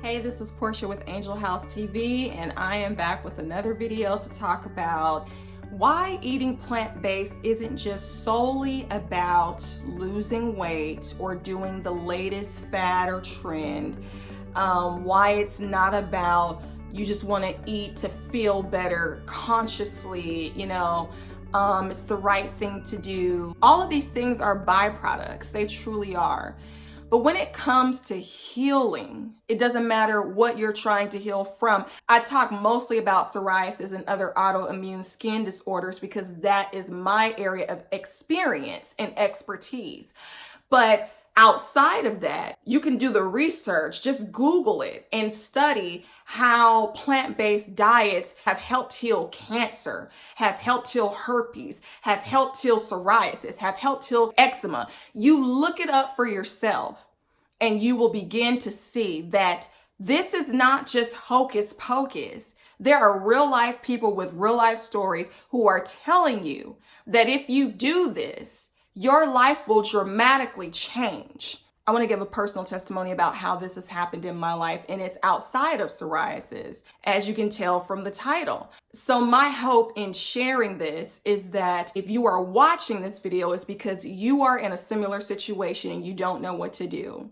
Hey, this is Portia with Angel House TV, and I am back with another video to talk about why eating plant-based isn't just solely about losing weight or doing the latest fad or trend, why it's not about you just want to eat to feel better consciously, it's the right thing to do. All of these things are byproducts, they truly are. But when it comes to healing, it doesn't matter what you're trying to heal from. I talk mostly about psoriasis and other autoimmune skin disorders because that is my area of experience and expertise. But outside of that, you can do the research, just Google it and study how plant-based diets have helped heal cancer, have helped heal herpes, have helped heal psoriasis, have helped heal eczema. You look it up for yourself and you will begin to see that this is not just hocus pocus. There are real life people with real life stories who are telling you that if you do this, your life will dramatically change. I want to give a personal testimony about how this has happened in my life, and it's outside of psoriasis, as you can tell from the title. So my hope in sharing this is that if you are watching this video, it's because you are in a similar situation and you don't know what to do.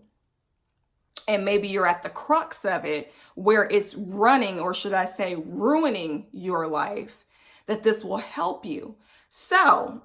And maybe you're at the crux of it where it's running, or should I say ruining your life, that this will help you. So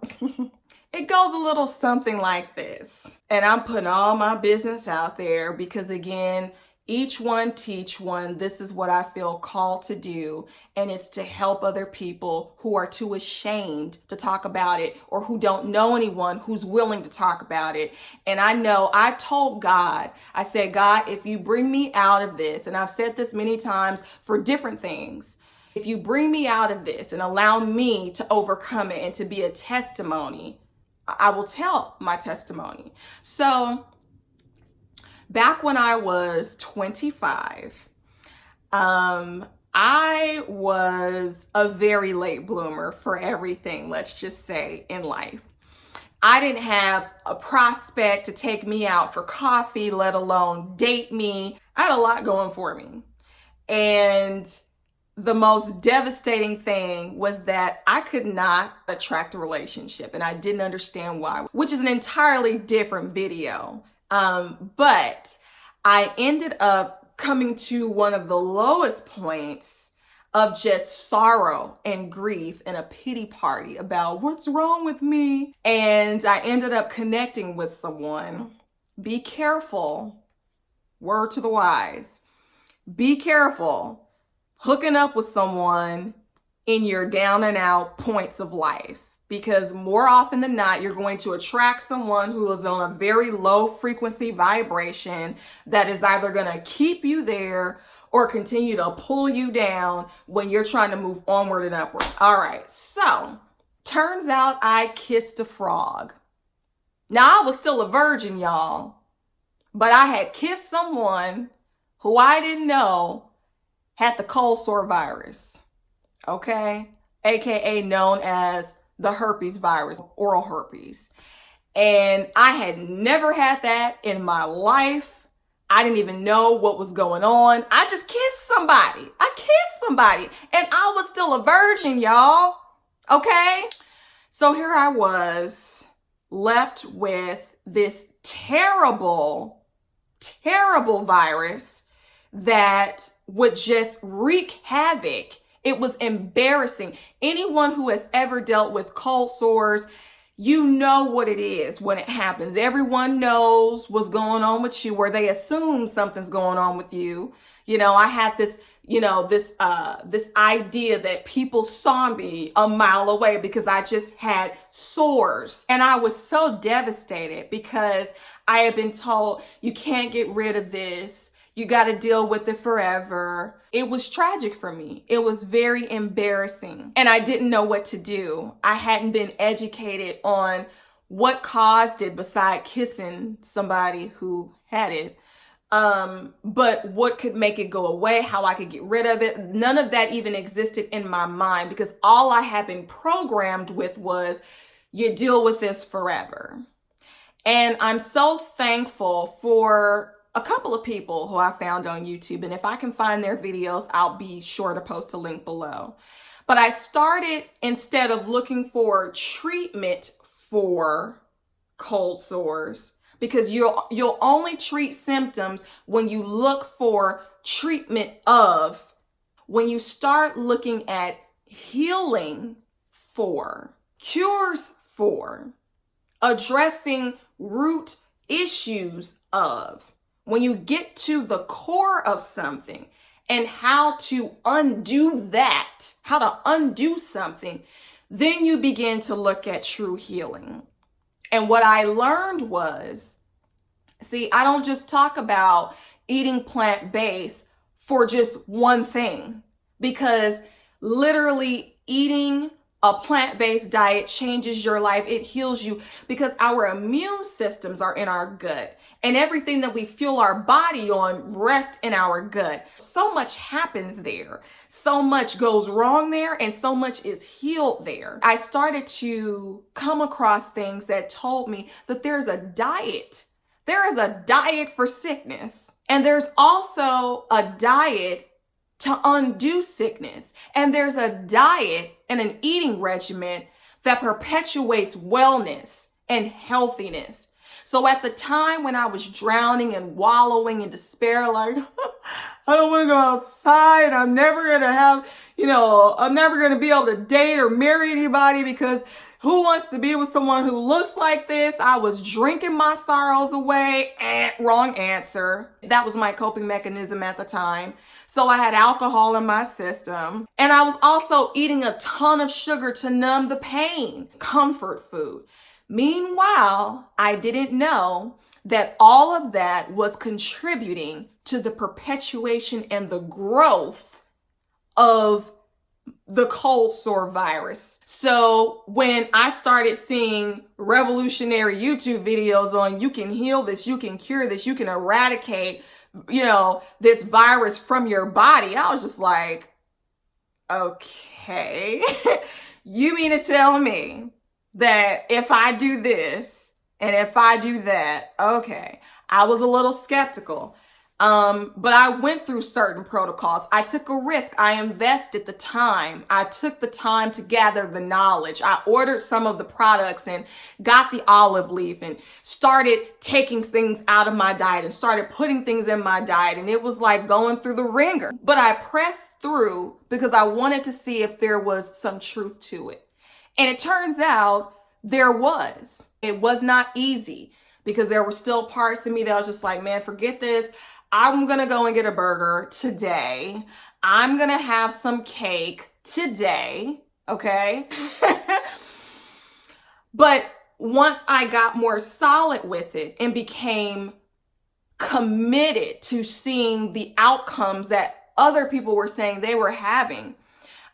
it goes a little something like this. And I'm putting all my business out there because, again, each one teach one. This is what I feel called to do. And it's to help other people who are too ashamed to talk about it or who don't know anyone who's willing to talk about it. And I know I told God, I said, God, if you bring me out of this, and I've said this many times for different things, if you bring me out of this and allow me to overcome it and to be a testimony, I will tell my testimony. So back when I was 25, I was a very late bloomer for everything, let's just say, in life. I didn't have a prospect to take me out for coffee, let alone date me. I had a lot going for me. And the most devastating thing was that I could not attract a relationship, and I didn't understand why, which is an entirely different video. But I ended up coming to one of the lowest points of just sorrow and grief and a pity party about what's wrong with me. And I ended up connecting with someone. Be careful, word to the wise, be careful hooking up with someone in your down and out points of life, because more often than not, you're going to attract someone who is on a very low frequency vibration that is either going to keep you there or continue to pull you down when you're trying to move onward and upward. All right, so turns out I kissed a frog. Now, I was still a virgin, y'all, but I had kissed someone who I didn't know had the cold sore virus, okay? AKA known as the herpes virus, oral herpes. And I had never had that in my life. I didn't even know what was going on. I just kissed somebody. And I was still a virgin, y'all, okay? So here I was left with this terrible, terrible virus that would just wreak havoc. It was embarrassing. Anyone who has ever dealt with cold sores, you know what it is when it happens. Everyone knows what's going on with you, or they assume something's going on with you. I had this, this idea that people saw me a mile away because I just had sores. And I was so devastated because I had been told, you can't get rid of this. You got to deal with it forever. It was tragic for me. It was very embarrassing. And I didn't know what to do. I hadn't been educated on what caused it beside kissing somebody who had it. But what could make it go away, how I could get rid of it. None of that even existed in my mind because all I had been programmed with was you deal with this forever. And I'm so thankful for a couple of people who I found on YouTube, and if I can find their videos, I'll be sure to post a link below. But I started, instead of looking for treatment for cold sores, because you'll only treat symptoms when you look for treatment of. When you start looking at healing for, cures for, addressing root issues of, when you get to the core of something and how to undo that, how to undo something, then you begin to look at true healing. And what I learned was, see, I don't just talk about eating plant-based for just one thing, because literally eating a plant-based diet changes your life. It heals you, because our immune systems are in our gut, and everything that we fuel our body on rests in our gut. So much happens there. So much goes wrong there, and so much is healed there. I started to come across things that told me that there's a diet. There is a diet for sickness, and there's also a diet to undo sickness. And there's a diet and an eating regimen that perpetuates wellness and healthiness. So at the time when I was drowning and wallowing in despair, like, I don't want to go outside, I'm never going to have, I'm never going to be able to date or marry anybody, because who wants to be with someone who looks like this? I was drinking my sorrows away. Wrong answer. That was my coping mechanism at the time. So I had alcohol in my system. And I was also eating a ton of sugar to numb the pain. Comfort food. Meanwhile, I didn't know that all of that was contributing to the perpetuation and the growth of the cold sore virus. So when I started seeing revolutionary YouTube videos on, you can heal this, you can cure this, you can eradicate, this virus from your body, I was just like, okay, you mean to tell me that if I do this and if I do that, okay. I was a little skeptical. But I went through certain protocols. I took a risk. I invested the time. I took the time to gather the knowledge. I ordered some of the products and got the olive leaf and started taking things out of my diet and started putting things in my diet. And it was like going through the ringer. But I pressed through because I wanted to see if there was some truth to it. And it turns out there was. It was not easy, because there were still parts of me that was just like, man, forget this. I'm going to go and get a burger today. I'm going to have some cake today. Okay. But once I got more solid with it and became committed to seeing the outcomes that other people were saying they were having,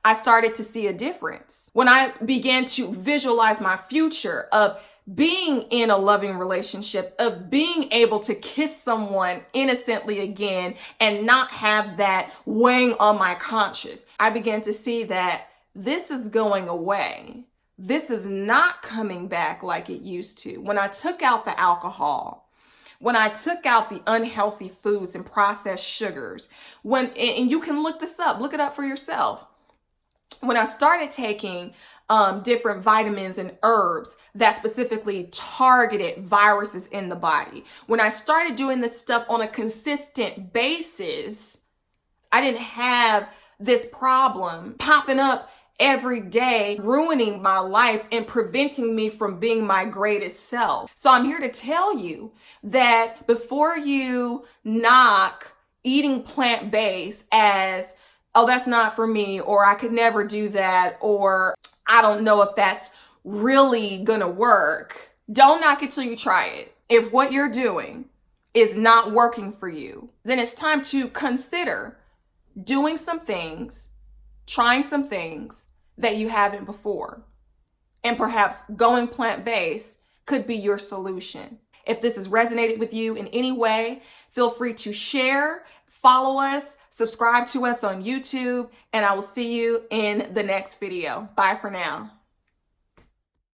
I started to see a difference. When I began to visualize my future of being in a loving relationship, of being able to kiss someone innocently again and not have that weighing on my conscience, I began to see that this is going away. This is not coming back like it used to. When I took out the alcohol, when I took out the unhealthy foods and processed sugars, and you can look this up, look it up for yourself. When I started taking different vitamins and herbs that specifically targeted viruses in the body, when I started doing this stuff on a consistent basis, I didn't have this problem popping up every day, ruining my life and preventing me from being my greatest self. So I'm here to tell you that before you knock eating plant-based as, oh, that's not for me, or I could never do that, or I don't know if that's really gonna work, don't knock it till you try it. If what you're doing is not working for you, then it's time to consider doing some things, trying some things that you haven't before. And perhaps going plant-based could be your solution. If this has resonated with you in any way, feel free to share, follow us, subscribe to us on YouTube, and I will see you in the next video. Bye for now.